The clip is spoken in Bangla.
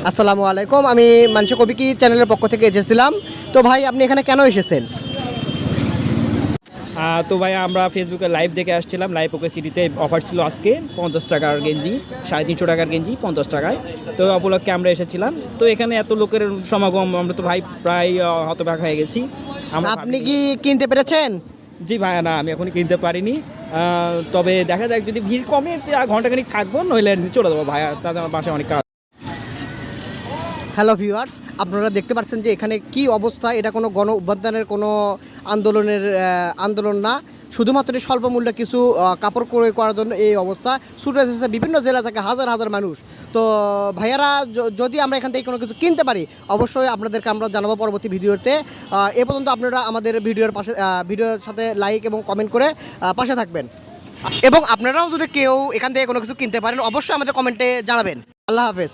আসসালামু আলাইকুম। আমি মানসি কবি কি চ্যানেলের পক্ষ থেকে এসেছিলাম। তো ভাই আপনি এখানে কেন এসেছেন? তো ভাই আমরা ফেসবুকে লাইভ দেখে আসছিলাম। লাইভ ওকে সিটিতে অফার ছিল আজকে 50 টাকার গেঞ্জি, 350 টাকার গেঞ্জি 50 টাকায়। তো উপলক্ষে আমরা এসেছিলাম। তো এখানে এত লোকের সমাগম, আমরা তো ভাই প্রায় হতবাক হয়ে গেছি। আপনি কি কিনতে পেরেছেন? জি ভাই, না আমি এখন কিনতে পারিনি। তবে দেখা যাক, যদি ভিড় কমে ঘন্টাখানিক থাকবো, নইলে চলে যাবো ভাই, তাদের আমার বাসায় অনেক কাজ। হ্যালো ভিউয়ার্স, আপনারা দেখতে পাচ্ছেন যে এখানে কি অবস্থা। এটা কোনো গণ অভ্যুত্থানের কোনো আন্দোলন না, শুধুমাত্র স্বল্প মূল্যে কিছু কাপড় ক্রয় করার জন্য এই অবস্থা। ছুটে এসেছে বিভিন্ন জেলা থেকে হাজার হাজার মানুষ। তো ভাইয়ারা, যদি আমরা এখান থেকে কোনো কিছু কিনতে পারি অবশ্যই আপনাদেরকে আমরা জানাবো পরবর্তী ভিডিওতে। এ পর্যন্ত আপনারা আমাদের ভিডিওর সাথে লাইক এবং কমেন্ট করে পাশে থাকবেন, এবং আপনারাও যদি কেউ এখান থেকে কোনো কিছু কিনতে পারেন অবশ্যই আমাদের কমেন্টে জানাবেন। আল্লাহ হাফেজ।